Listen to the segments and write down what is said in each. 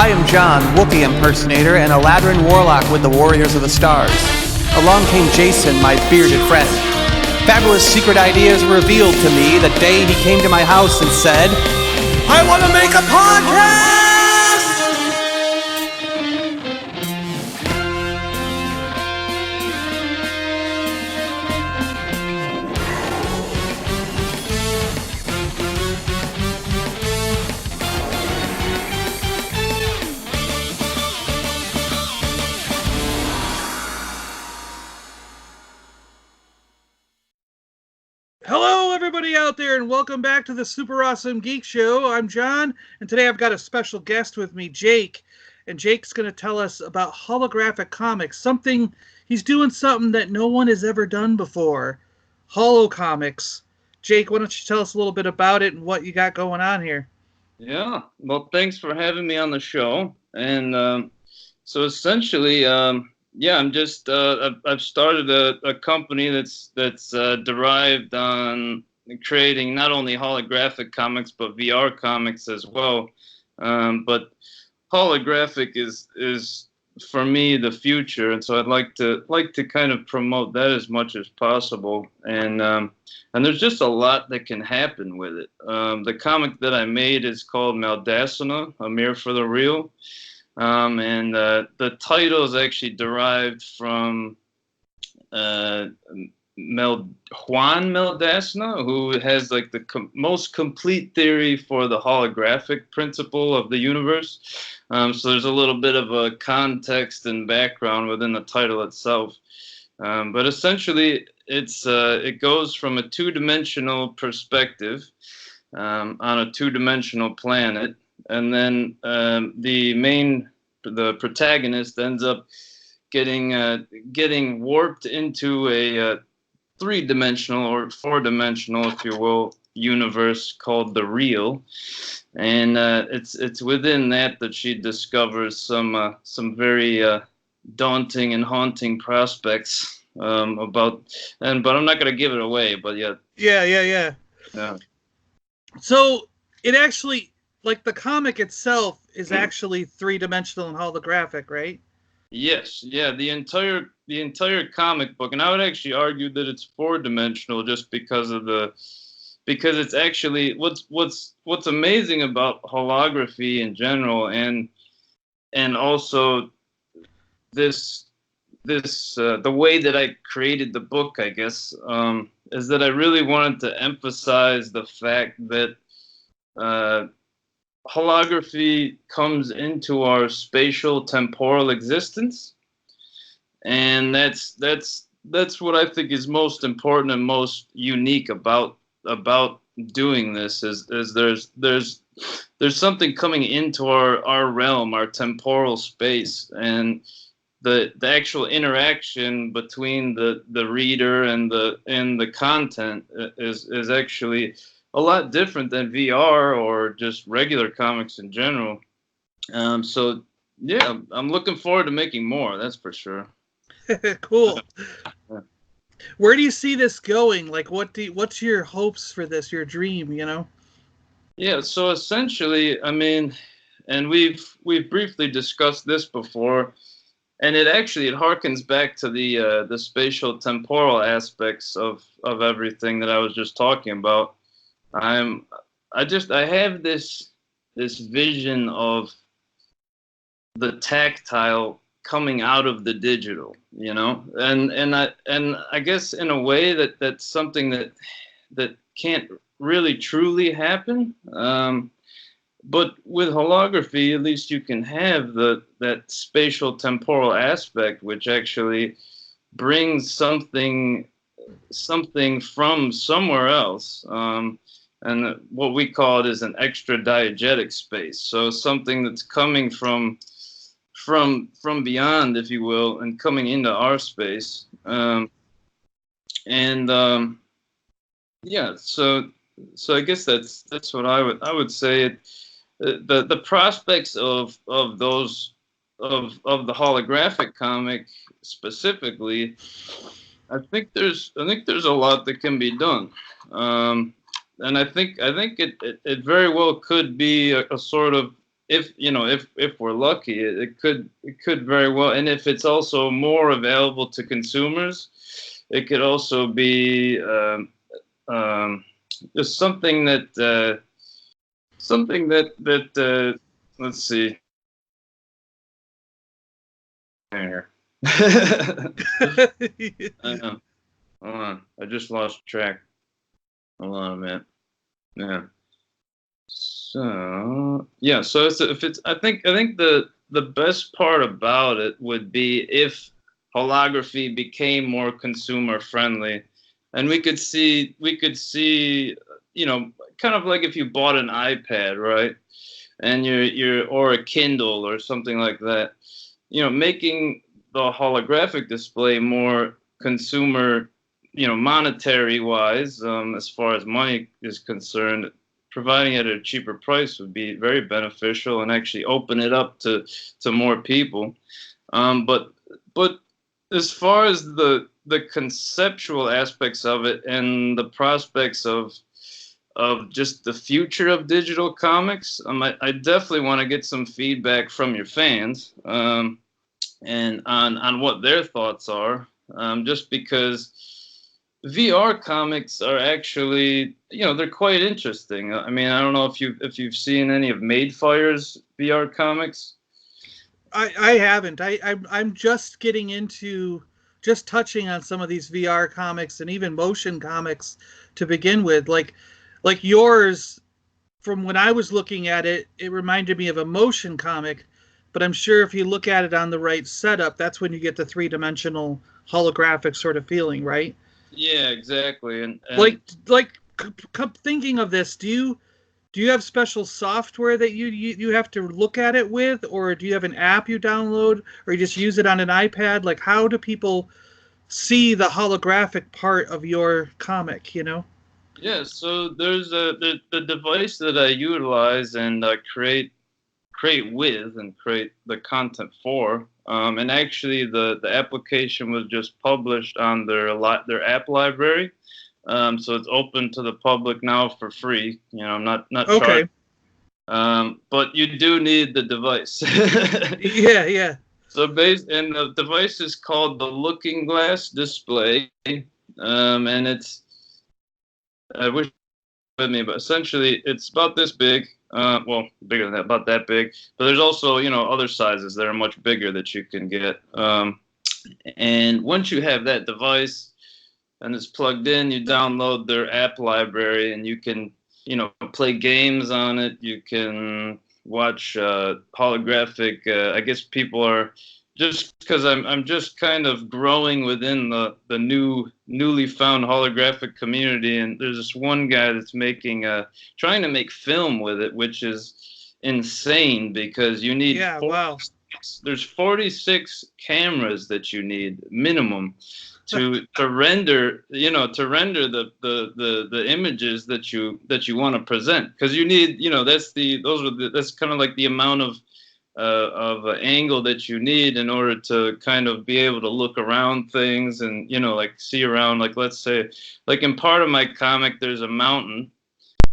I am John, Wookiee impersonator, and a Ladrin warlock with the Warriors of the Stars. Along came Jason, my bearded friend. Fabulous secret ideas were revealed to me the day he came to my house and said, "I want to make a podcast!" Hello, everybody out there, and welcome back to the Super Awesome Geek Show. I'm John, and today I've got a special guest with me, Jake. And Jake's going to tell us about Holographic Comics, he's doing something that no one has ever done before. HoloComics. Jake, why don't you tell us a little bit about it and what you got going on here? Yeah, well, thanks for having me on the show. And so essentially, I'm just I've started a company that's derived on creating not only holographic comics but VR comics as well. But holographic is for me the future, and so I'd like to kind of promote that as much as possible. And there's just a lot that can happen with it. The comic that I made is called Maldacena, A Mirror for the Real. And the title is actually derived from Juan Maldacena, who has like the most complete theory for the holographic principle of the universe. So there's a little bit of a context and background within the title itself. But essentially, it goes from a two-dimensional perspective on a two-dimensional planet. And then the protagonist ends up getting warped into a three-dimensional or four-dimensional, if you will, universe called the Real. And it's within that she discovers some very daunting and haunting prospects but I'm not going to give it away. But yeah. So it actually, like, the comic itself is actually three-dimensional and holographic, right? Yes, yeah, the entire comic book, and I would actually argue that it's four-dimensional just because it's actually what's amazing about holography in general, and also this the way that I created the book, I guess, is that I really wanted to emphasize the fact that holography comes into our spatial temporal existence, and that's what I think is most important and most unique about doing this is there's something coming into our realm, our temporal space, and the actual interaction between the reader and the content is actually a lot different than VR or just regular comics in general. So yeah, I'm looking forward to making more. That's for sure. Cool. Where do you see this going? Like, what's your hopes for this? Your dream, you know? Yeah. So essentially, I mean, and we've briefly discussed this before, and it harkens back to the spatial temporal aspects of everything that I was just talking about. I have this vision of the tactile coming out of the digital, you know, and I guess in a way that's something that can't really truly happen. But with holography, at least you can have that spatial temporal aspect, which actually brings something from somewhere else. And what we call it is an extra diegetic space. So something that's coming from beyond, if you will, and coming into our space. So I guess that's what I would say. The prospects of the holographic comic specifically, I think there's a lot that can be done. And I think it very well could be a sort of if we're lucky, it could very well, and if it's also more available to consumers, it could also be just something that let's see here. Hold on, I just lost track. Hold on a minute. Yeah. So yeah, so if it's I think the best part about it would be if holography became more consumer friendly, and we could see kind of like if you bought an iPad, right, and you're or a Kindle or something like that, making the holographic display more consumer, monetary wise, as far as money is concerned, providing it at a cheaper price would be very beneficial and actually open it up to more people. But as far as the conceptual aspects of it and the prospects of just the future of digital comics, I definitely want to get some feedback from your fans, and on what their thoughts are, just because VR comics are actually, they're quite interesting. I mean, I don't know if you've seen any of Madefire's VR comics. I haven't. I'm just getting into just touching on some of these VR comics and even motion comics to begin with. Like yours, from when I was looking at it, it reminded me of a motion comic, but I'm sure if you look at it on the right setup, that's when you get the three-dimensional holographic sort of feeling, right? Yeah, exactly. And thinking of this, do you have special software that you have to look at it with, or do you have an app you download, or you just use it on an iPad? Like, how do people see the holographic part of your comic, Yeah, so there's the device that I utilize and create with and create the content for. And actually, the application was just published on their app library. So it's open to the public now for free. I'm not okay. charged. But you do need the device. Yeah. So and the device is called the Looking Glass Display, and it's I wish with me, but essentially it's about this big. Well, bigger than that, about that big. But there's also, other sizes that are much bigger that you can get. And once you have that device and it's plugged in, you download their app library and you can, play games on it. You can watch holographic. I guess people are just because I'm just kind of growing within the newly found holographic community, and there's this one guy that's trying to make film with it, which is insane because you need there's 46 cameras that you need minimum to render the images that you want to present, because you need that's kind of like the amount of angle that you need in order to kind of be able to look around things and like see around. Like, let's say, like in part of my comic there's a mountain,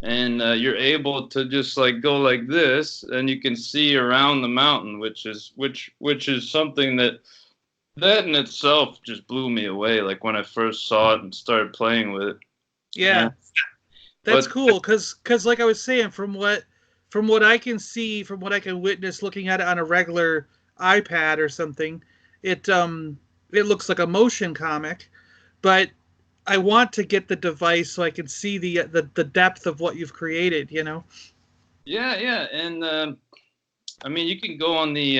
and you're able to just like go like this and you can see around the mountain, which is something that in itself just blew me away, like when I first saw it and started playing with it. Yeah. That's cool, because like I was saying, from what I can see, from what I can witness looking at it on a regular iPad or something, it looks like a motion comic, but I want to get the device so I can see the depth of what you've created, Yeah, and I mean, you can go on the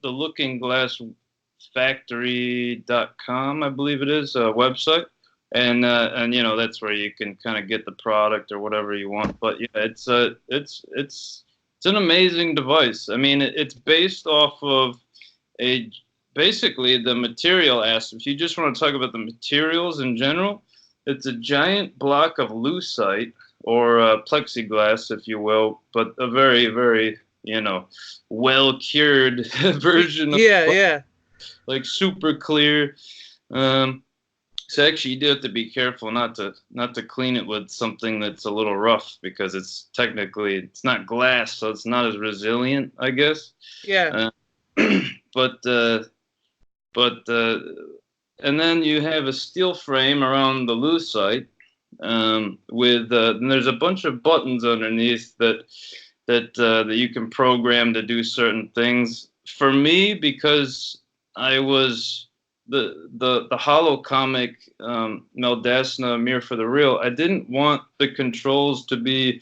lookingglassfactory.com, I believe it is, website. And that's where you can kind of get the product or whatever you want. But yeah, it's an amazing device. I mean, it's based off of basically the material aspect. If you just want to talk about the materials in general, it's a giant block of lucite or plexiglass, if you will, but a very, very well cured version of yeah, like super clear. So actually, you do have to be careful not to clean it with something that's a little rough, because it's not glass, so it's not as resilient, I guess. Yeah. But and then you have a steel frame around the lucite, with and there's a bunch of buttons underneath that you can program to do certain things. For me, because I was the Holocomic, Meldasna Mirror for the Real, I didn't want the controls to be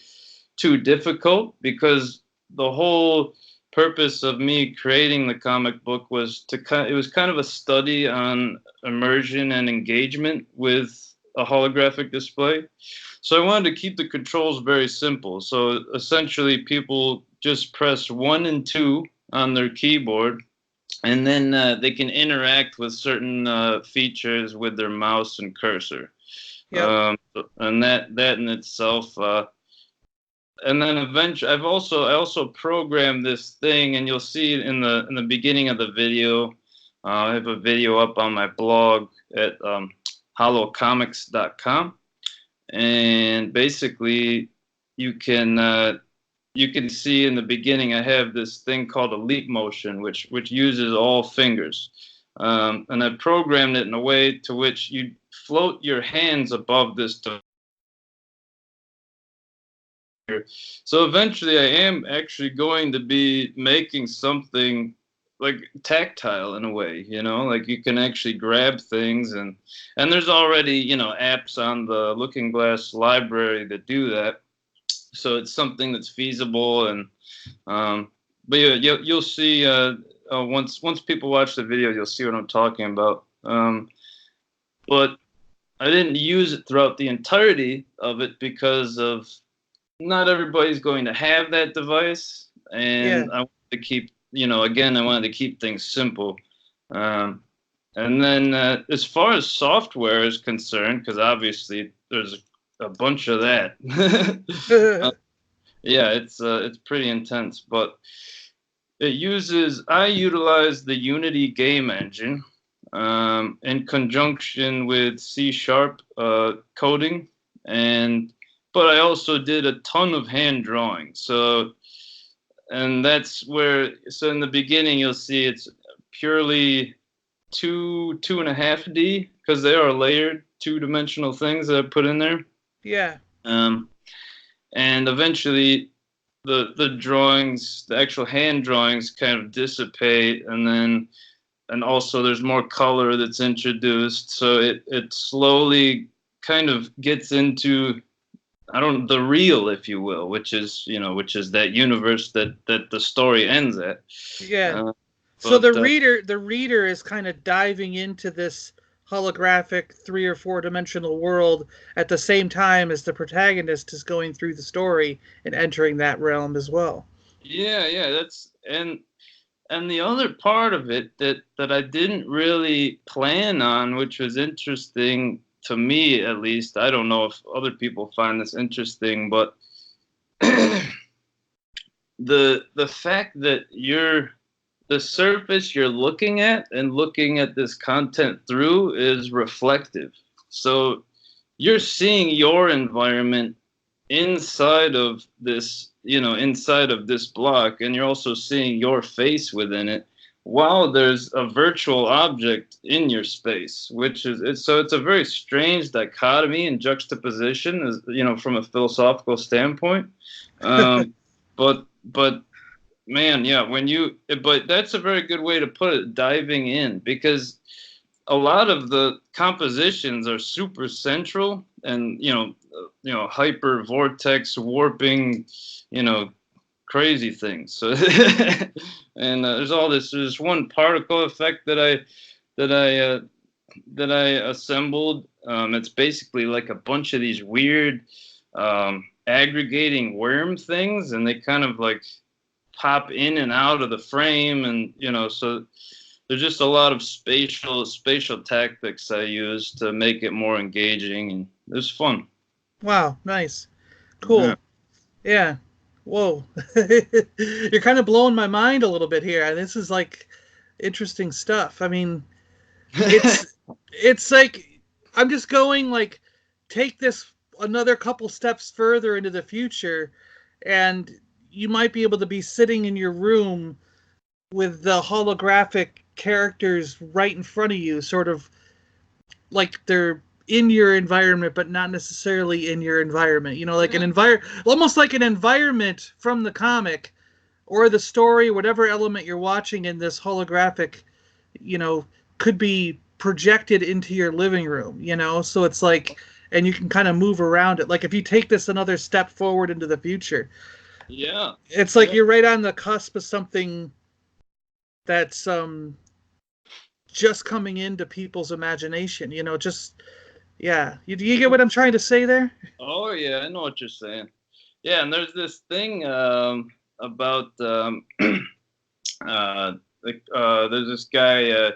too difficult, because the whole purpose of me creating the comic book was it was kind of a study on immersion and engagement with a holographic display. So I wanted to keep the controls very simple. So essentially, people just press 1 and 2 on their keyboard, and then they can interact with certain features with their mouse and cursor. Yeah. And that in itself. And then eventually, I also programmed this thing, and you'll see it in the beginning of the video. I have a video up on my blog at holocomics.com, and basically you can see in the beginning I have this thing called a leap motion, which uses all fingers, and I programmed it in a way to which you float your hands above this. So eventually I am actually going to be making something like tactile in a way, like you can actually grab things, and there's already, apps on the Looking Glass library that do that. So it's something that's feasible, and but yeah, you'll see once people watch the video, you'll see what I'm talking about. But I didn't use it throughout the entirety of it, because of not everybody's going to have that device, and I wanted to keep, again, I wanted to keep things simple. And then as far as software is concerned, because obviously there's a bunch of that. Yeah, it's pretty intense, but I utilize the Unity game engine in conjunction with C# coding, but I also did a ton of hand drawing. And that's where, so in the beginning, you'll see it's purely 2.5D, because they are layered 2-dimensional things that I put in there. Yeah. And eventually the drawings, the actual hand drawings, kind of dissipate, and also there's more color that's introduced. So it slowly kind of gets into, the real, if you will, which is that universe that the story ends at. Yeah. So the reader is kind of diving into this holographic 3 or 4-dimensional world at the same time as the protagonist is going through the story and entering that realm as well. Yeah, that's and the other part of it that I didn't really plan on, which was interesting to me, at least. I don't know if other people find this interesting, but the fact that the surface you're looking at this content through is reflective. So you're seeing your environment inside of this, inside of this block, and you're also seeing your face within it, while there's a virtual object in your space, so it's a very strange dichotomy and juxtaposition, as from a philosophical standpoint. But man, yeah, but that's a very good way to put it, diving in, because a lot of the compositions are super central and, hyper vortex warping, crazy things. So, and there's one particle effect that I assembled. It's basically like a bunch of these weird aggregating worm things, and they kind of like pop in and out of the frame, and so there's just a lot of spatial tactics I use to make it more engaging, and it was fun. Wow, nice. Cool. Yeah. Whoa. You're kind of blowing my mind a little bit here. This is like interesting stuff. I mean, it's like I'm just going like, take this another couple steps further into the future, and you might be able to be sitting in your room with the holographic characters right in front of you, sort of like they're in your environment, but not necessarily in your environment. You know, like an almost like an environment from the comic or the story, whatever element you're watching in this holographic, you know, could be projected into your living room, you know? So it's like, and you can kind of move around it. Like if you take this another step forward into the future, Yeah. it's like you're right on the cusp of something that's just coming into people's imagination, you know, just, yeah. You get what I'm trying to say there? Oh yeah, I know what you're saying. Yeah, and there's this thing about there's this guy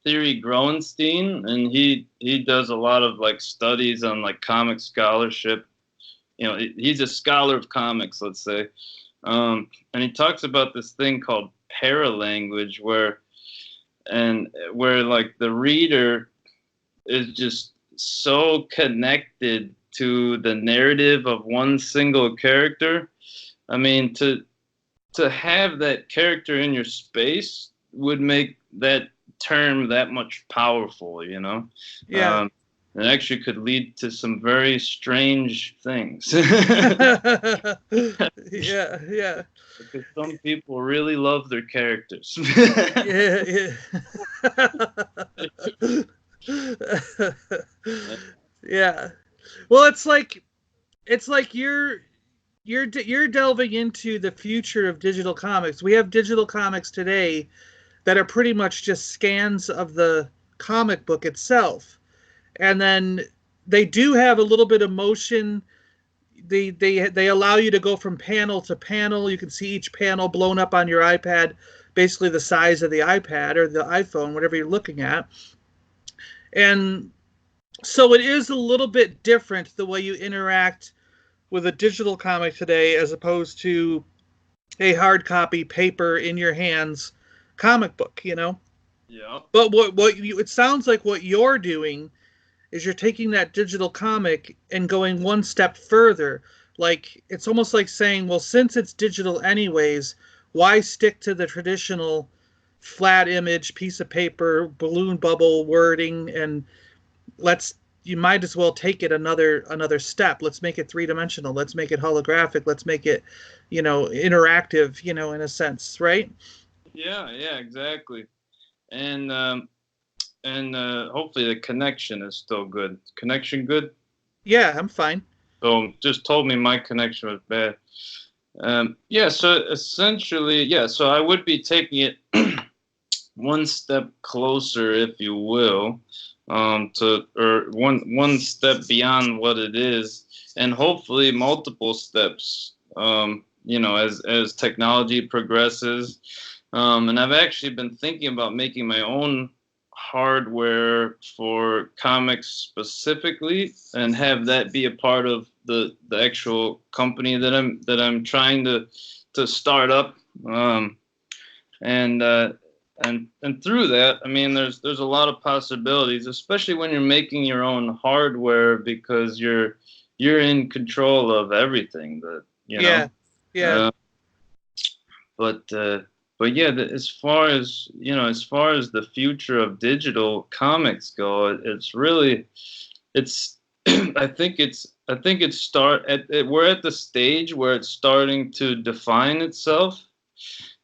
Theory Groenstein, and he does a lot of like studies on like comic scholarship. You know, he's a scholar of comics, let's say, and he talks about this thing called paralanguage, where like the reader is just so connected to the narrative of one single character. I mean, to have that character in your space would make that term that much powerful, you know? Yeah. It actually could lead to some very strange things. Yeah, yeah. Because some people really love their characters. Yeah, yeah. Yeah. Well, it's like you're delving into the future of digital comics. We have digital comics today that are pretty much just scans of the comic book itself. And then they do have a little bit of motion. They allow you to go from panel to panel. You can see each panel blown up on your iPad, basically the size of the iPad or the iPhone, whatever you're looking at. And so it is a little bit different the way you interact with a digital comic today as opposed to a hard copy paper in your hands comic book, you know? Yeah. But it sounds like what you're doing is you're taking that digital comic and going one step further. Like, it's almost like saying, well, since it's digital anyways, why stick to the traditional flat image, piece of paper, balloon bubble wording, and you might as well take it another step. Let's make it three-dimensional. Let's make it holographic. Let's make it, you know, interactive, you know, in a sense, right? Yeah, exactly. And hopefully the connection is still good. Connection good? Yeah, I'm fine. So just told me my connection was bad. Yeah, so essentially, yeah, so I would be taking it one step closer, if you will, or one step beyond what it is, and hopefully multiple steps, you know, as technology progresses. And I've actually been thinking about making my own hardware for comics specifically, and have that be a part of the actual company that I'm trying to start up. And through that, I mean, there's a lot of possibilities, especially when you're making your own hardware, because you're in control of everything. That, you know. Yeah. But yeah, as far as the future of digital comics go, I think we're at the stage where it's starting to define itself,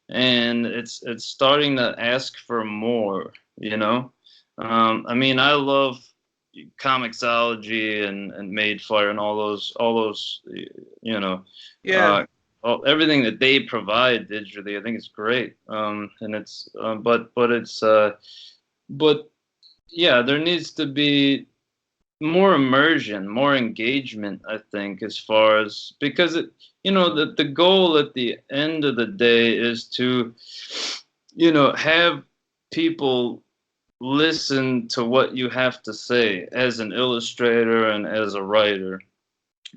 and it's starting to ask for more, you know. I mean, I love Comixology and Madefire and all those, you know. Yeah. Everything that they provide digitally, I think it's great. And it's, but yeah, there needs to be more immersion, more engagement, I think, as far as, because it, you know, the goal at the end of the day is to, you know, have people listen to what you have to say as an illustrator and as a writer.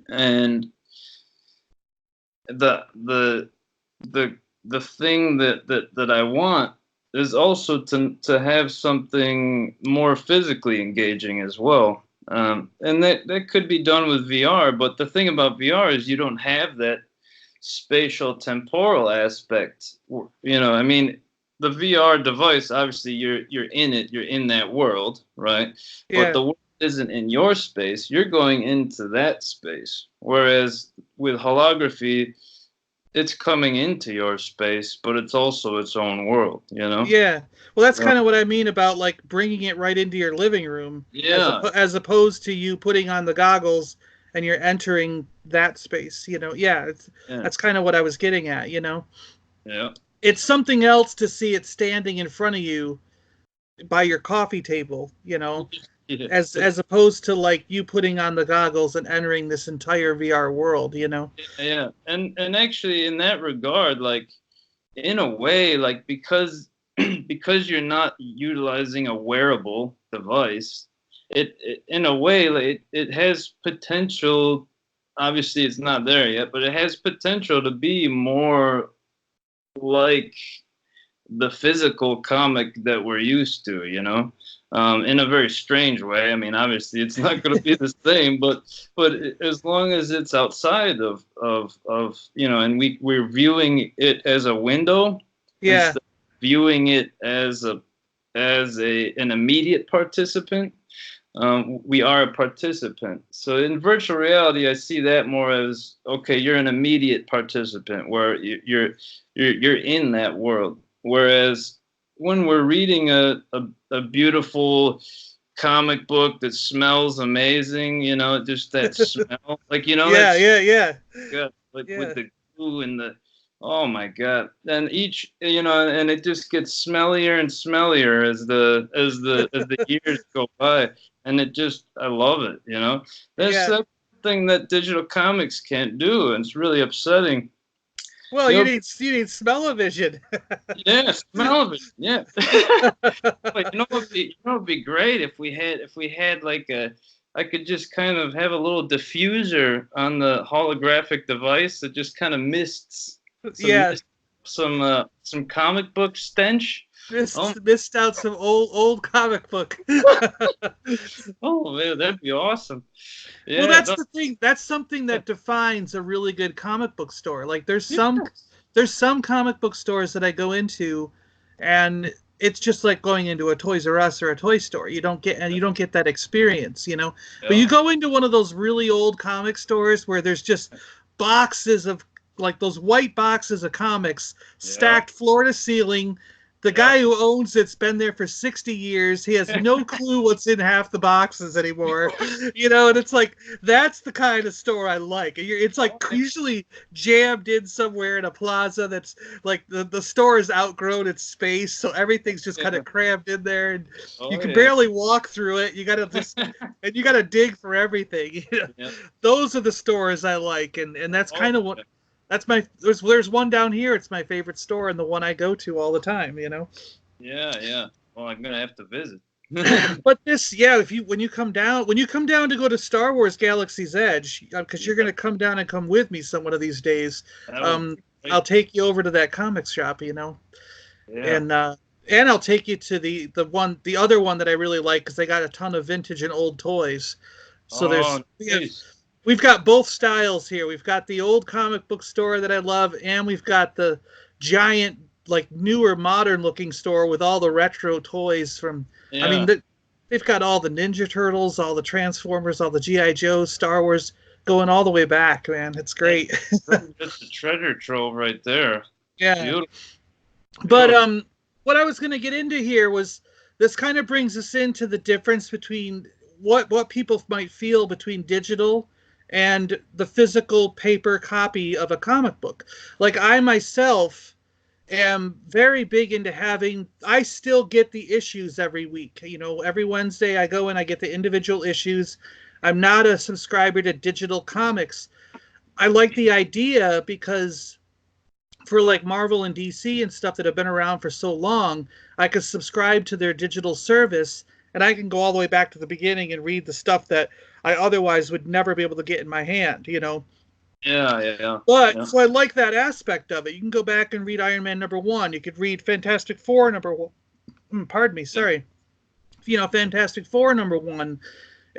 And the thing that I want is also to have something more physically engaging as well. And that could be done with VR, but the thing about VR is you don't have that spatial temporal aspect. I mean, the VR device, obviously you're in it, you're in that world, right? Yeah. But the world isn't in your space, you're going into that space. Whereas with holography, it's coming into your space, but it's also its own world, Yeah. Well, that's kind of what I mean about like bringing it right into your living room. Yeah. As opposed to you putting on the goggles and you're entering that space, Yeah, that's kind of what I was getting at, Yeah. It's something else to see it standing in front of you by your coffee table, Yeah. as opposed to like you putting on the goggles and entering this entire VR world, Yeah. And actually in that regard, like in a way, like because you're not utilizing a wearable device, it in a way, like, it has potential. Obviously it's not there yet, but it has potential to be more like the physical comic that we're used to, in a very strange way. I mean, obviously it's not going to be the same, but as long as it's outside of and we're viewing it as a window, Yeah. instead of viewing it as an immediate participant. We are a participant. So in virtual reality, I see that more as, okay, you're an immediate participant where you're in that world. Whereas when we're reading a beautiful comic book that smells amazing, just that smell, like, Yeah, yeah. good, like Yeah. with the glue and oh my God. And and it just gets smellier and smellier as the years go by. And I love it, That's the thing that digital comics can't do, and it's really upsetting. Well, you need smell-o-vision. Yeah, smell of it. Yeah. But it'd be great if we had like I could just kind of have a little diffuser on the holographic device that just kind of mists some comic book stench. Missed out some old comic book. Oh man, that'd be awesome. Yeah, well, that's the thing. That's something that defines a really good comic book store. Like there's some comic book stores that I go into, and it's just like going into a Toys R Us or a toy store. You don't get that experience, Yeah. But you go into one of those really old comic stores where there's just boxes of like those white boxes of comics stacked floor to ceiling. The guy who owns it's been there for 60 years. He has no clue what's in half the boxes anymore. And it's like, that's the kind of store I like. It's like usually jammed in somewhere in a plaza that's like the store is outgrown its space. So everything's just kind of crammed in there and you can barely walk through it. You got to dig for everything. Those are the stores I like. And that's kind of what... There's one down here. It's my favorite store and the one I go to all the time, Yeah. Well, I'm gonna have to visit. But when you come down to go to Star Wars Galaxy's Edge, because you're gonna come down and come with me some one of these days, I'll take you over to that comics shop, Yeah. And I'll take you to the other one that I really like because they got a ton of vintage and old toys. So we've got both styles here. We've got the old comic book store that I love, and we've got the giant, like newer, modern-looking store with all the retro toys from. Yeah. I mean, they've got all the Ninja Turtles, all the Transformers, all the G.I. Joes, Star Wars, going all the way back. Man, it's great. That's a treasure trove right there. Yeah. Beautiful. But what I was going to get into here was this kind of brings us into the difference between what people might feel between digital and the physical paper copy of a comic book. Like I myself am very big into I still get the issues every week. Every Wednesday I go and I get the individual issues. I'm not a subscriber to digital comics. I like the idea because for like Marvel and DC and stuff that have been around for so long, I could subscribe to their digital service and I can go all the way back to the beginning and read the stuff that I otherwise would never be able to get in my hand, Yeah. But so I like that aspect of it. You can go back and read Iron Man #1. You could read Fantastic Four #1. Pardon me, sorry. Fantastic Four #1.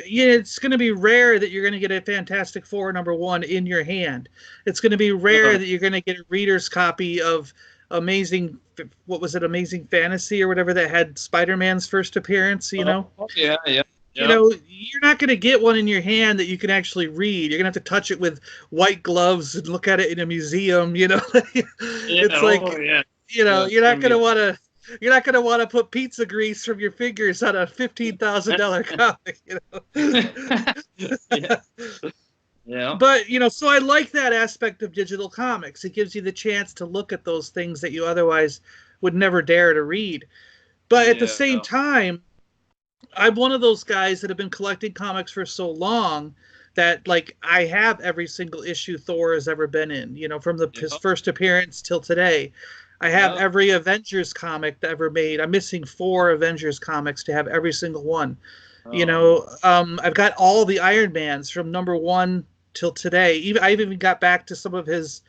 yeah, it's going to be rare that you're going to get a Fantastic Four #1 in your hand. It's going to be rare that you're going to get a reader's copy of Amazing, what was it, Amazing Fantasy or whatever that had Spider-Man's first appearance, you know? Oh, yeah, yeah. You know, you're not going to get one in your hand that you can actually read. You're going to have to touch it with white gloves and look at it in a museum, you know? It's like, you know, you're not going to want to. You're not going to want to put pizza grease from your fingers on a $15,000 comic, you know. Yeah. Yeah. But, you know, so I like that aspect of digital comics. It gives you the chance to look at those things that you otherwise would never dare to read. But at the same time, I'm one of those guys that have been collecting comics for so long that, like, I have every single issue Thor has ever been in, you know, from his first appearance till today. I have every Avengers comic that ever made. I'm missing 4 Avengers comics to have every single one. You know, I've got all the Iron Mans from #1 till today. I've even got back to some of his,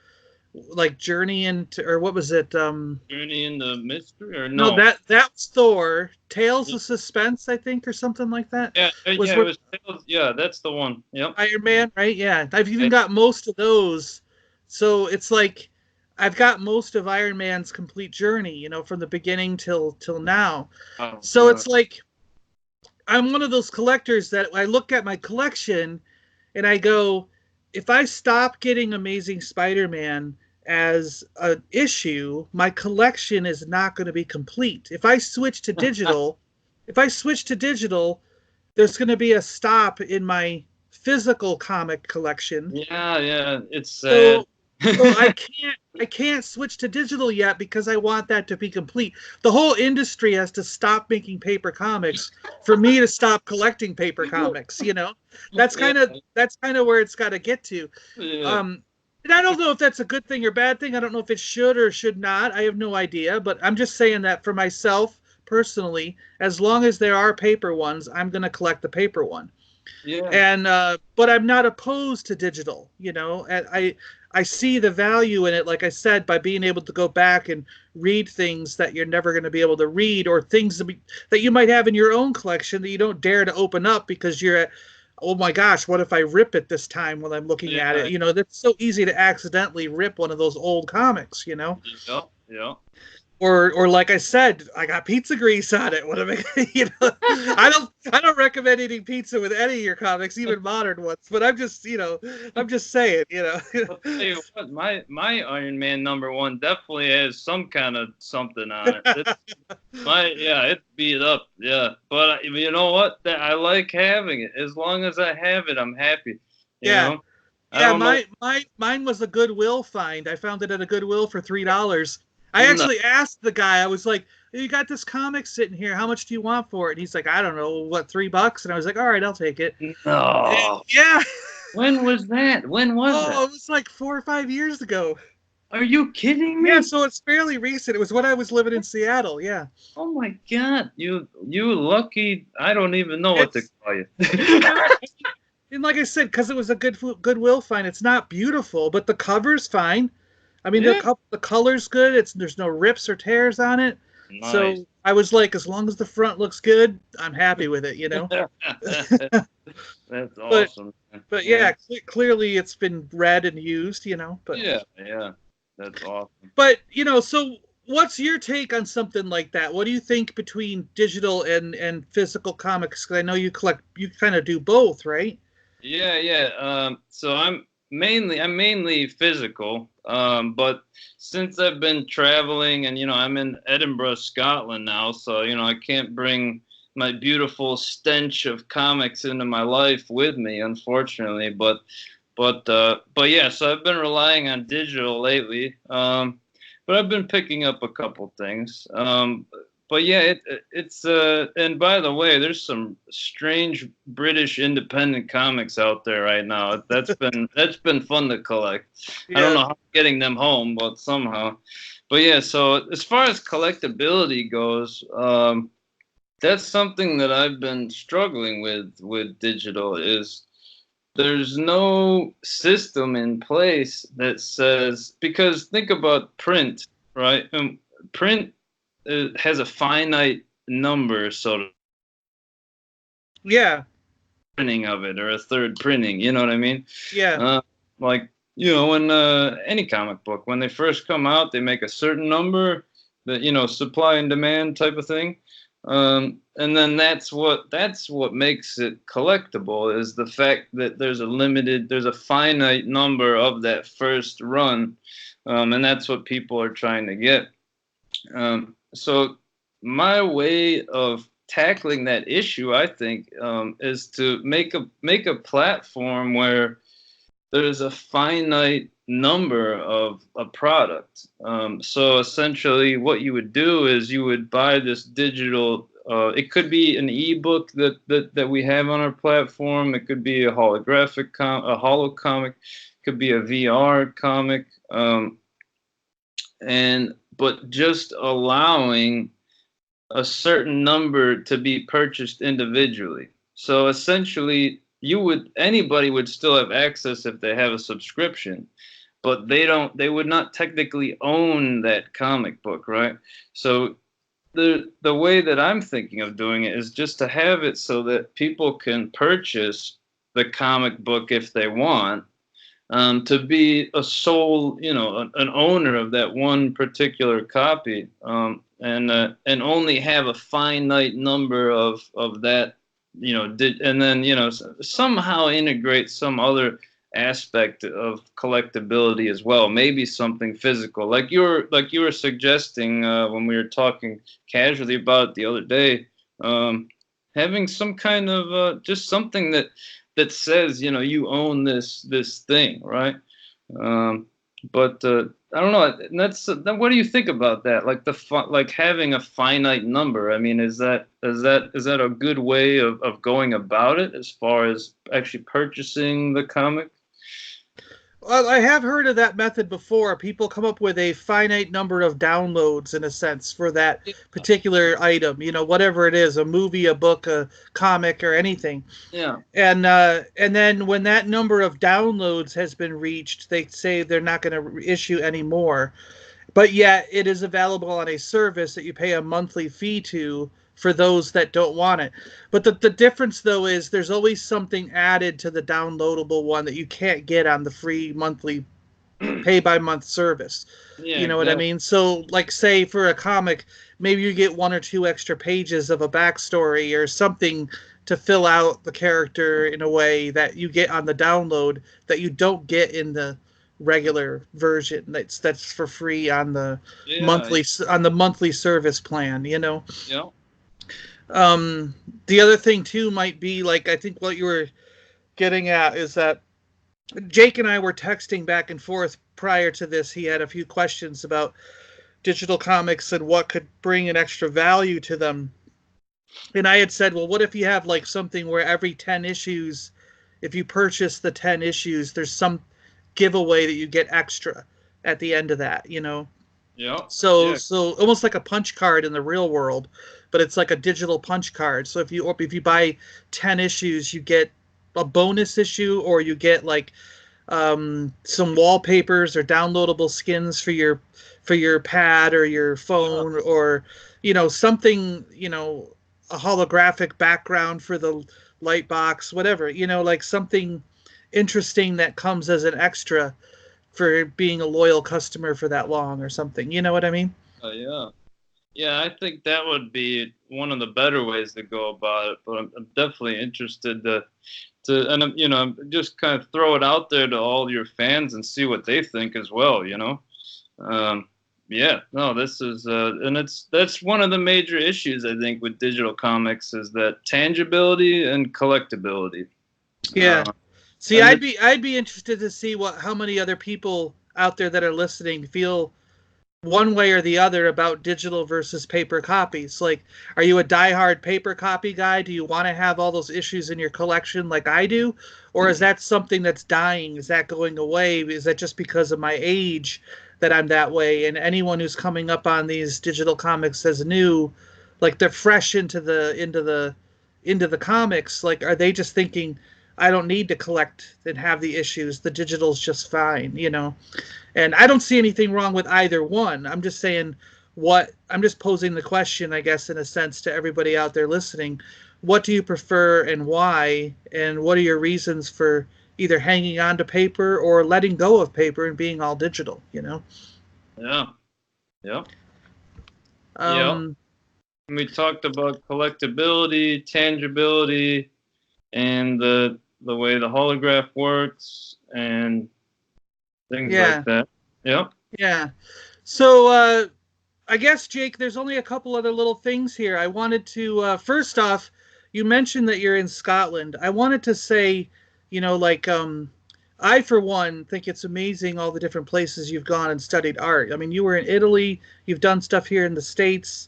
like, Journey into, or what was it? Journey into Mystery, or no? No, that was Thor. Tales of Suspense, I think, or something like that. Yeah, it was Tales, yeah, that's the one. Yep. Iron Man, right? Yeah, I've even got most of those. So it's like, I've got most of Iron Man's complete journey, you know, from the beginning till now. So it's like, I'm one of those collectors that I look at my collection and I go, if I stop getting Amazing Spider-Man as an issue, my collection is not going to be complete. If I switch to digital, there's going to be a stop in my physical comic collection. Yeah, it's sad. So I can't switch to digital yet because I want that to be complete. The whole industry has to stop making paper comics for me to stop collecting paper comics, you know? That's kind of where it's got to get to. Yeah. And I don't know if that's a good thing or bad thing. I don't know if it should or should not. I have no idea, but I'm just saying that for myself personally, as long as there are paper ones, I'm going to collect the paper one. Yeah. And but I'm not opposed to digital, you know. And I see the value in it, like I said, by being able to go back and read things that you're never going to be able to read, or things that you might have in your own collection that you don't dare to open up because you're at, oh my gosh, what if I rip it this time when I'm looking at it? You know, that's so easy to accidentally rip one of those old comics, you know? Yeah. Or like I said, I got pizza grease on it. What am I, you know? I don't recommend eating pizza with any of your comics, even modern ones. But I'm just saying, you know. I'll tell you what, my Iron Man #1 definitely has some kind of something on it. It's beat up, yeah. But you know what? I like having it. As long as I have it, I'm happy. You know? Mine was a Goodwill find. I found it at a Goodwill for $3. I actually asked the guy, I was like, you got this comic sitting here, how much do you want for it? And he's like, I don't know, what, $3? And I was like, all right, I'll take it. No. And, yeah. When was that? When was that? Oh, it was like 4 or 5 years ago. Are you kidding me? Yeah, so it's fairly recent. It was when I was living in Seattle, yeah. Oh my God, you lucky, I don't even know what to call you. And like I said, because it was a Goodwill find, it's not beautiful, but the cover's fine. I mean, the color's good. There's no rips or tears on it. Nice. So I was like, as long as the front looks good, I'm happy with it, you know? That's awesome. But yeah, clearly it's been read and used, you know? But yeah. That's awesome. But, you know, so what's your take on something like that? What do you think between digital and physical comics? Because I know you kind of do both, right? Yeah. So I'm mainly physical, but since I've been traveling and, you know, I'm in Edinburgh, Scotland now, so, you know, I can't bring my beautiful stench of comics into my life with me, unfortunately, but yeah, so I've been relying on digital lately, but I've been picking up a couple things, but yeah, it's and by the way, there's some strange British independent comics out there right now. That's been fun to collect. Yeah. I don't know how I'm getting them home, but somehow. But yeah, so as far as collectability goes, that's something that I've been struggling with digital. Is there's no system in place that says, because think about print, right? Print has a finite number, sort of. Yeah. printing of it or a third printing. You know what I mean? Yeah. Like, when any comic book, when they first come out, they make a certain number, that supply and demand type of thing. And then that's what makes it collectible, is the fact that there's a finite number of that first run, and that's what people are trying to get. So my way of tackling that issue, I think, is to make a platform where there's a finite number of a product. So essentially what you would do is you would buy this digital, it could be an ebook that we have on our platform. It could be a holographic a holocomic, it could be a VR comic, but just allowing a certain number to be purchased individually. So essentially anybody would still have access if they have a subscription, but they would not technically own that comic book, right? So the way that I'm thinking of doing it is just to have it so that people can purchase the comic book if they want, to be a sole, an owner of that one particular copy, and only have a finite number of that, and then somehow integrate some other aspect of collectability as well. Maybe something physical, like you were suggesting when we were talking casually about it the other day. Having some kind of just something that says, you own this thing, right? But I don't know. What do you think about that? Like having a finite number. I mean, is that a good way of going about it as far as actually purchasing the comic? Well, I have heard of that method before. People come up with a finite number of downloads, in a sense, for that particular item. Whatever it is, a movie, a book, a comic, or anything. Yeah. And then when that number of downloads has been reached, they say they're not going to issue any more. But yet it is available on a service that you pay a monthly fee to for those that don't want it. But the difference, though, is there's always something added to the downloadable one that you can't get on the free monthly pay-by-month service. Yeah, you know what I mean? So, like, say, for a comic, maybe you get 1 or 2 extra pages of a backstory or something to fill out the character in a way that you get on the download that you don't get in the regular version that's for free on the monthly service plan. Yeah. The other thing too might be, like, I think what you were getting at is that Jake and I were texting back and forth prior to this. He had a few questions about digital comics and what could bring an extra value to them. And I had said, well, what if you have like something where every 10 issues, if you purchase the 10 issues, there's some giveaway that you get extra at the end of that, Yeah. So almost like a punch card in the real world, but it's like a digital punch card. So if you buy 10 issues, you get a bonus issue, or you get like some wallpapers or downloadable skins for your pad or your phone, or something, a holographic background for the light box, whatever, like something interesting that comes as an extra for being a loyal customer for that long or something. You know what I mean? Yeah, I think that would be one of the better ways to go about it. But I'm definitely interested to just kind of throw it out there to all your fans and see what they think as well. This is and that's one of the major issues, I think, with digital comics, is that tangibility and collectability. Yeah. See, I'd be interested to see how many other people out there that are listening feel one way or the other about digital versus paper copies. Like, are you a diehard paper copy guy? Do you want to have all those issues in your collection like I do? Or is that something that's dying? Is that going away? Is that just because of my age that I'm that way? And anyone who's coming up on these digital comics as new, like they're fresh into the comics, like, are they just thinking, I don't need to collect and have the issues, the digital's just fine, And I don't see anything wrong with either one. I'm just saying I'm just posing the question, I guess, in a sense, to everybody out there listening. what do you prefer and why, and what are your reasons for either hanging on to paper or letting go of paper and being all digital, you know? Yeah. Yeah. Yeah. Um, We talked about collectability, tangibility, and the way the holograph works and things yeah, like that. Yeah. yeah. So, I guess, Jake, there's only a couple other little things here. I wanted to, first off, you mentioned that you're in Scotland. I wanted to say, you know, like, I, for one, think it's amazing all the different places you've gone and studied art. I mean, you were in Italy, you've done stuff here in the States.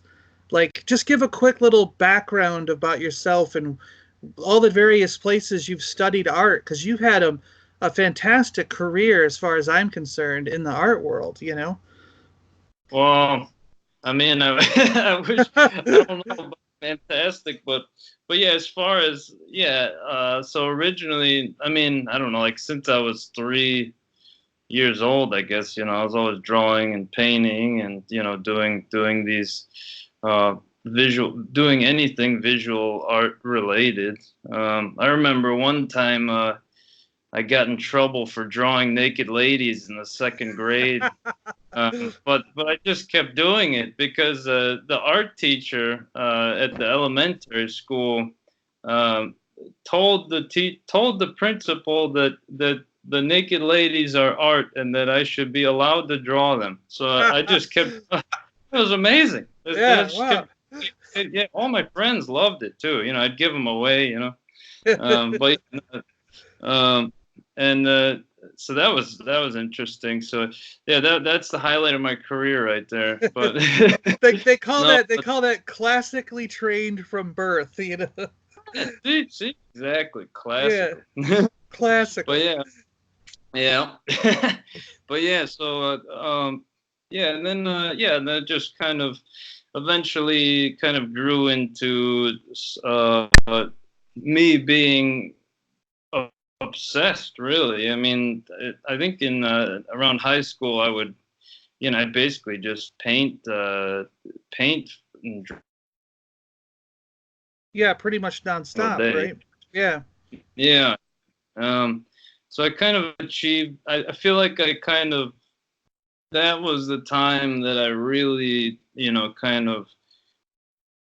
Like, just give a quick little background about yourself and all the various places you've studied art, because you've had a fantastic career, as far as I'm concerned, in the art world, you know? Well, I mean, I wish I don't know about fantastic, but yeah, as far as so originally, I mean, I don't know, like since I was 3 years old, I guess, I was always drawing and painting and doing these doing anything visual art related. I remember one time I got in trouble for drawing naked ladies in the second grade. But I just kept doing it because the art teacher at the elementary school told the principal that the naked ladies are art and that I should be allowed to draw them. So I just kept. It was amazing. Yeah, wow. Yeah, all my friends loved it too. I'd give them away. But and so that was interesting. So yeah, that's the highlight of my career right there. But they call no, that classically trained from birth, you know. see, exactly, classic. Yeah, classic. But yeah. But yeah, so yeah, and then and then it just kind of eventually kind of grew into me being obsessed, really. I mean, I think in around high school, I would, I basically just paint and draw Yeah, pretty much all nonstop, day. right? Yeah. Yeah. So I kind of achieved. I feel like I kind of that was the time that I really, kind of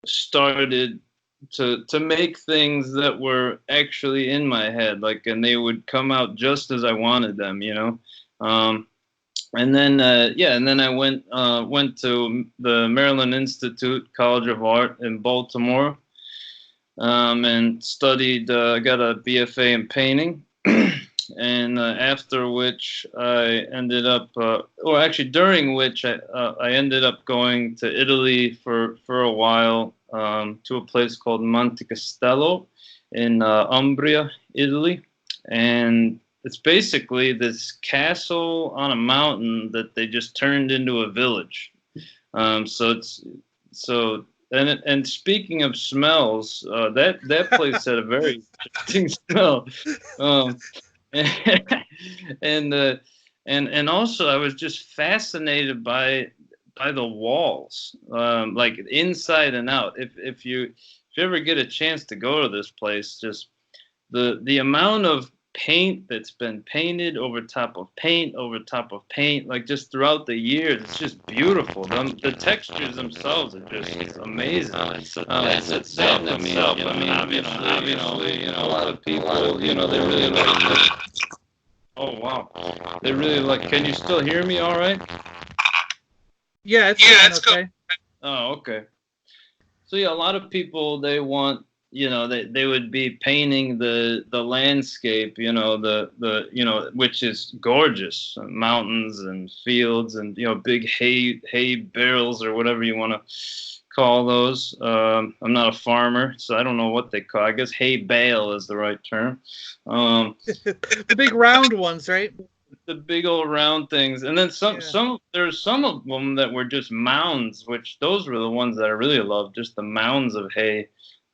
started to make things that were actually in my head, like, and they would come out just as I wanted them, and then and then I went to the Maryland Institute College of Art in Baltimore, and studied. Got a BFA in painting. And after which I ended up, or actually during which I ended up going to Italy for a while, to a place called Monte Castello in Umbria, Italy. And it's basically this castle on a mountain that they just turned into a village. And speaking of smells, that place had a very interesting smell. And also I was just fascinated by the walls, like inside and out. If you ever get a chance to go to this place, just the amount of paint that's been painted over top of paint over top of paint, like just throughout the years, it's just beautiful. The textures themselves are just amazing. It's itself. I mean, obviously, a lot of people, they really like. Oh wow, they really like. Can you still hear me? All right. Yeah, it's okay. Oh, okay. So yeah, a lot of people, they want, they would be painting the landscape, which is gorgeous, mountains and fields and big hay barrels or whatever you want to call those. I'm not a farmer, so I don't know what they call. I guess hay bale is the right term. The big round ones, right? The big old round things, and then there's some of them that were just mounds, which those were the ones that I really loved, just the mounds of hay.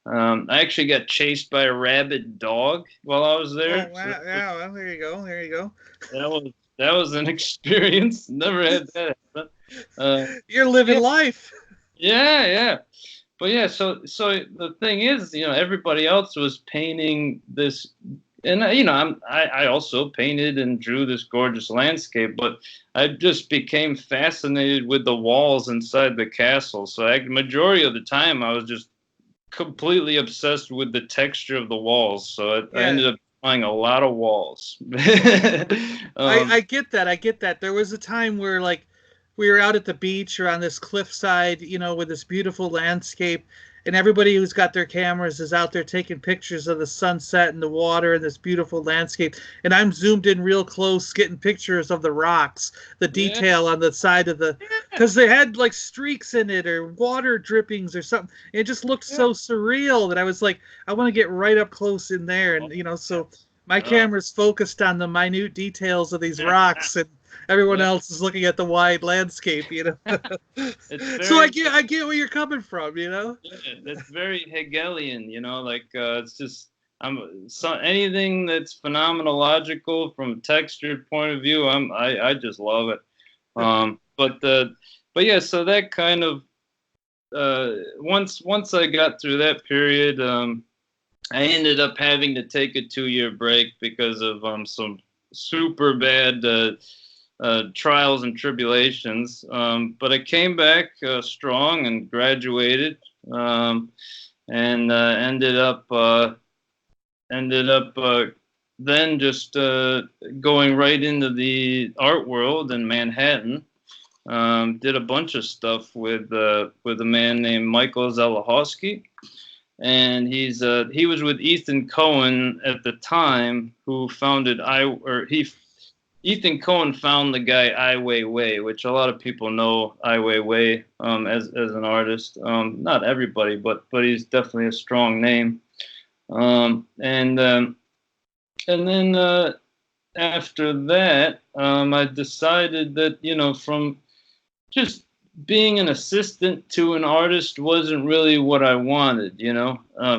I actually got chased by a rabid dog while I was there. Oh, wow. Yeah, well, there you go. That was an experience. Never had that happen. You're living life. Yeah. but yeah, so the thing is, everybody else was painting this, and I also painted and drew this gorgeous landscape, but I just became fascinated with the walls inside the castle. So majority of the time, I was just completely obsessed with the texture of the walls. So I ended up drawing a lot of walls. I get that. I get that. There was a time where like we were out at the beach or on this cliffside, with this beautiful landscape, and everybody who's got their cameras is out there taking pictures of the sunset and the water and this beautiful landscape. And I'm zoomed in real close, getting pictures of the rocks, the detail on the side of because they had like streaks in it or water drippings or something. It just looked so surreal that I was like, I want to get right up close in there. And, so my camera's focused on the minute details of these rocks, and everyone else is looking at the wide landscape, So I get where you're coming from, Yeah, it's very Hegelian, like it's just anything that's phenomenological from a textured point of view. I just love it. But yeah, so that kind of once I got through that period, I ended up having to take a 2-year break because of some super bad trials and tribulations. But I came back strong and graduated, and ended up then just going right into the art world in Manhattan. Did a bunch of stuff with a man named Michael Zelahowski. And he was with Ethan Cohen at the time, who founded Ethan Cohen found the guy Ai Weiwei, which a lot of people know Ai Weiwei as an artist. Not everybody, but he's definitely a strong name. And then after that, I decided that from just being an assistant to an artist wasn't really what I wanted,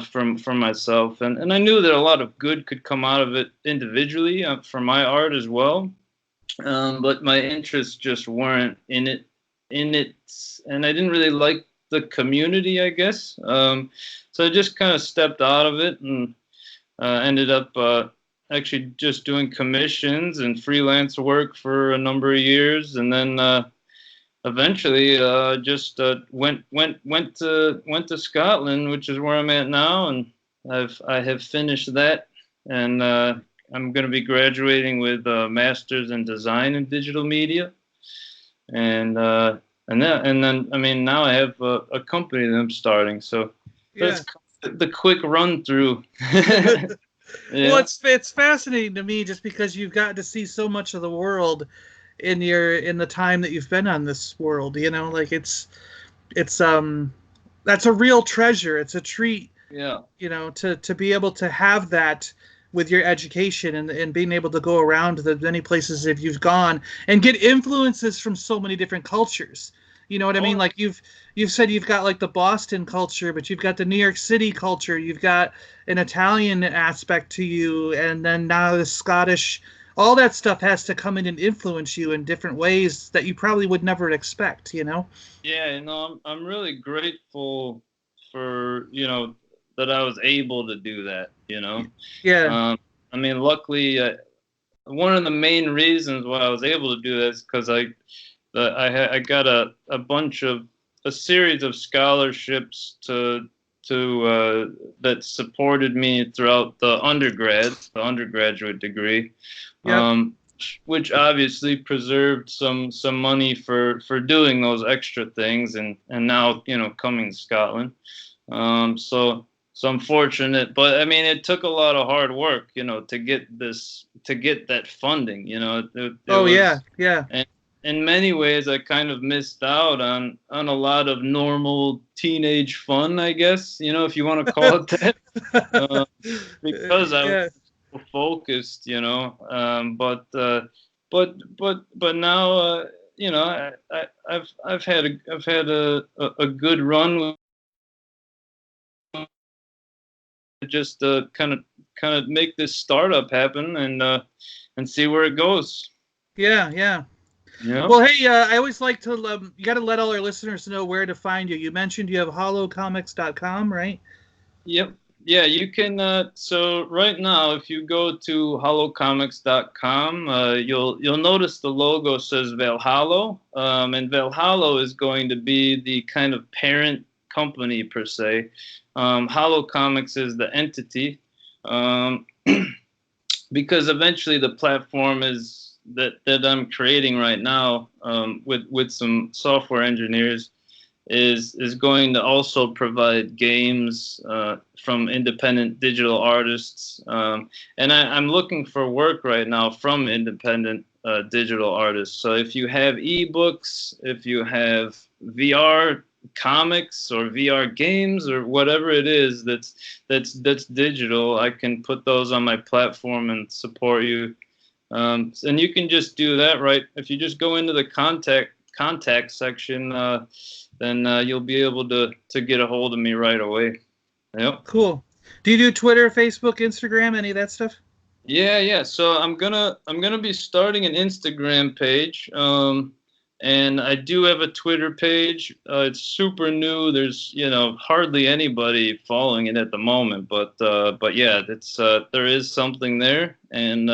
from myself. And I knew that a lot of good could come out of it individually for my art as well. But my interests just weren't in it. And I didn't really like the community, I guess. So I just kind of stepped out of it and ended up actually just doing commissions and freelance work for a number of years. And then eventually just went to Scotland, which is where I'm at now, and I have finished that, and I'm going to be graduating with a master's in design and digital media, and then I mean now I have a company that I'm starting, so that's the quick run through. Well, it's fascinating to me just because you've gotten to see so much of the world in the time that you've been on this world, like it's that's a real treasure. It's a treat, to be able to have that with your education and being able to go around to the many places that you've gone and get influences from so many different cultures. You know what I mean? Like you've said you've got like the Boston culture, but you've got the New York City culture, you've got an Italian aspect to you, and then now the Scottish. All that stuff has to come in and influence you in different ways that you probably would never expect, Yeah, I'm really grateful for, that I was able to do that, Yeah. I mean, luckily, one of the main reasons why I was able to do that is because I got a series of scholarships that supported me throughout the undergraduate degree. Yep. Which obviously preserved some money for doing those extra things, and now coming to Scotland. So I'm fortunate, but I mean it took a lot of hard work, to get that funding. Yeah. And in many ways, I kind of missed out on a lot of normal teenage fun, I guess, if you want to call it that, because I was focused, but now, I've had a good run with just kind of make this startup happen and see where it goes. Yeah. Yeah. Well, hey, I always like to, you got to let all our listeners know where to find you. You mentioned you have holocomics.com, right? Yep. Yeah, you can. So right now, if you go to holocomics.com, you'll notice the logo says Valhalla, and Valhalla is going to be the kind of parent company per se. Holocomics is the entity, because eventually the platform is that I'm creating right now, with some software engineers, is going to also provide games from independent digital artists. And I'm looking for work right now from independent digital artists. So if you have ebooks, if you have VR comics or VR games or whatever it is that's digital, I can put those on my platform and support you. And you can just do that, right? If you just go into the contact section, then you'll be able to get a hold of me right away. Yep. Cool. Do you do Twitter, Facebook, Instagram, any of that stuff? Yeah. So I'm gonna be starting an Instagram page, and I do have a Twitter page. It's super new. There's hardly anybody following it at the moment, but yeah, it's there is something there, and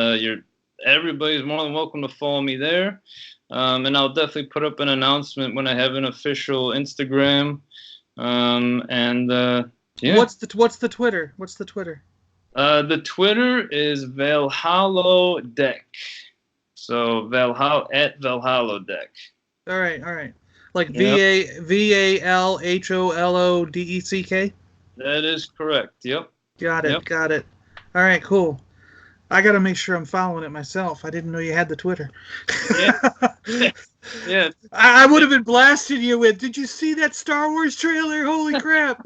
everybody's more than welcome to follow me there. And I'll definitely put up an announcement when I have an official Instagram. Yeah. What's the Twitter? What's the Twitter? The Twitter is Valhalla Deck. So Valhalla at Valhalla Deck. All right. Like Yep. VALHOLODECK? That is correct. Yep. Got Yep. it. All right, cool. I got to make sure I'm following it myself. I didn't know you had the Twitter. Yeah. Yeah. I would have been blasting you with, did you see that Star Wars trailer? Holy crap.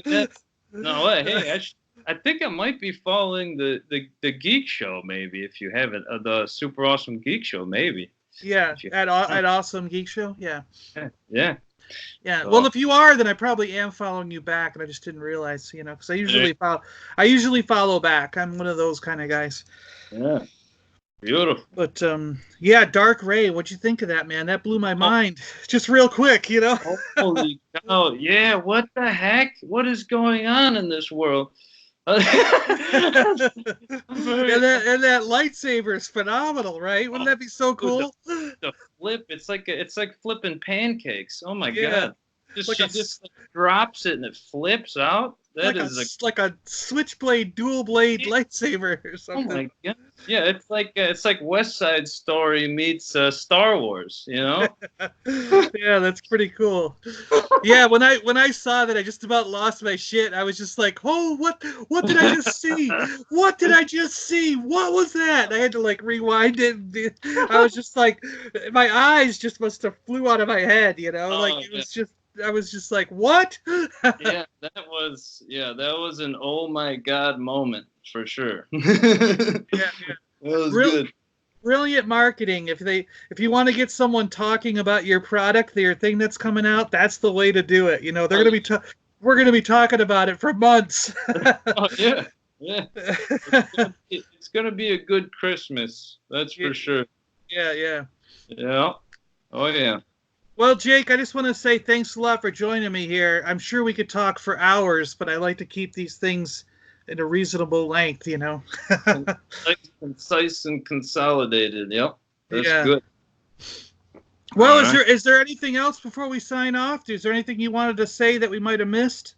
Yeah. No way. Hey, I think I might be following the Geek Show, maybe, if you have it. The Super Awesome Geek Show, maybe. Yeah, at Awesome Geek Show. Yeah. Yeah. So. Well, if you are, then I probably am following you back, and I just didn't realize, because I usually follow back. I'm one of those kind of guys. Yeah. Beautiful. But yeah, Dark Ray, what'd you think of that, man? That blew my mind. Just real quick, Holy cow! Yeah, what the heck? What is going on in this world? and that lightsaber is phenomenal, right? Wouldn't that be so cool? The flip, it's like flipping pancakes. Oh my god! She just drops it and it flips out. That is like a switchblade, dual blade lightsaber or something. Oh my god! Yeah, it's like West Side Story meets Star Wars. Yeah, that's pretty cool. Yeah, when I saw that, I just about lost my shit. I was just like, oh, what did I just see? What did I just see? What was that? I had to rewind it. I was just like, my eyes just must have flew out of my head. It was just. I was just like, what? Yeah, that was an oh my god moment for sure. Yeah. That was good. Brilliant marketing. If you want to get someone talking about your product, your thing that's coming out, that's the way to do it. We're gonna be talking about it for months. Oh yeah. It's gonna be a good Christmas. That's for sure. Yeah. Yeah. Oh yeah. Well, Jake, I just want to say thanks a lot for joining me here. I'm sure we could talk for hours, but I like to keep these things in a reasonable length, Concise and consolidated. Yep. That's good. Well, is there anything else before we sign off? Is there anything you wanted to say that we might have missed?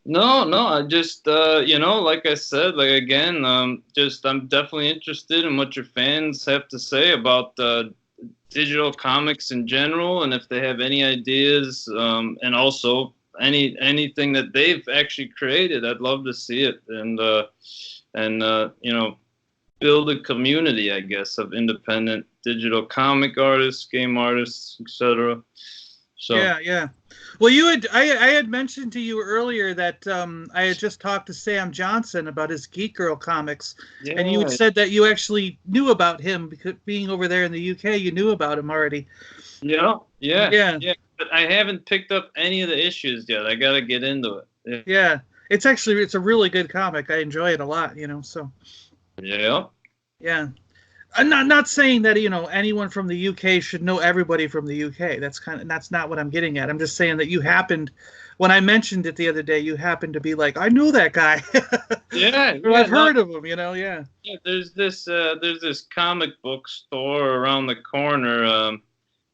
No. I just, like I said, again, I'm definitely interested in what your fans have to say about digital comics in general, and if they have any ideas, and also anything that they've actually created, I'd love to see it, and build a community, I guess, of independent digital comic artists, game artists, etc. So yeah. Well, I had mentioned to you earlier that I had just talked to Sam Johnson about his Geek Girl comics, and you had said that you actually knew about him because being over there in the UK, you knew about him already. Yeah. But I haven't picked up any of the issues yet. I got to get into it. Yeah. It's a really good comic. I enjoy it a lot. So. Yeah. Yeah. I'm not saying that anyone from the UK should know everybody from the UK. That's not what I'm getting at. I'm just saying that you happened, when I mentioned it the other day, you happened to be like, I know that guy. Yeah, Or I've heard of him. Yeah. Yeah, there's this comic book store around the corner,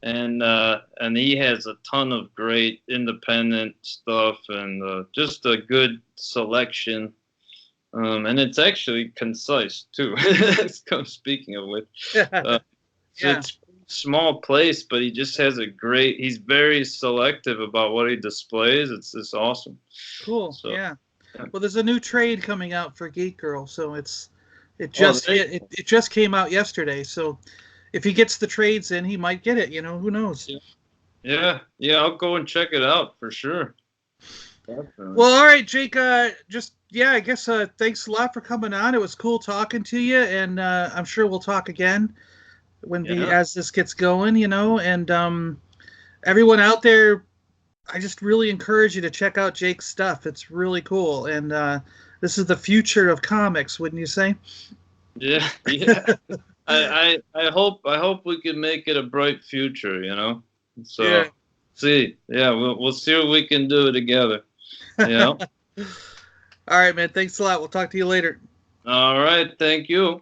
and he has a ton of great independent stuff and just a good selection. And it's actually concise too. Speaking of which, so Yeah. it's a small place, but he just has he's very selective about what he displays. It's just awesome. Cool. So, Yeah. Well, there's a new trade coming out for Geek Girl, so it just came out yesterday. So if he gets the trades in, he might get it. Who knows? Yeah. I'll go and check it out for sure. Definitely. Well, all right, Jake. I guess thanks a lot for coming on. It was cool talking to you, and I'm sure we'll talk again as this gets going. And everyone out there, I just really encourage you to check out Jake's stuff. It's really cool, and this is the future of comics, wouldn't you say? Yeah. I hope we can make it a bright future. So yeah. See, we'll see what we can do together. All right, man. Thanks a lot. We'll talk to you later. All right. Thank you.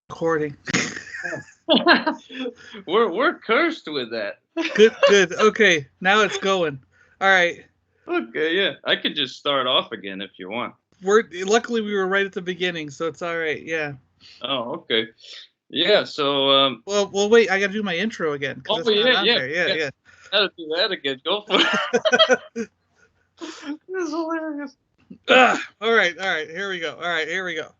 Recording. We're cursed with that. Good. Okay, now it's going. All right. Okay, yeah. I could just start off again if you want. Luckily we were right at the beginning, so it's all right. Yeah. Oh, okay. Yeah. So. Well, wait. I got to do my intro again. Oh, yeah. Gotta do that again. Go for it. This is hilarious. All right. Here we go.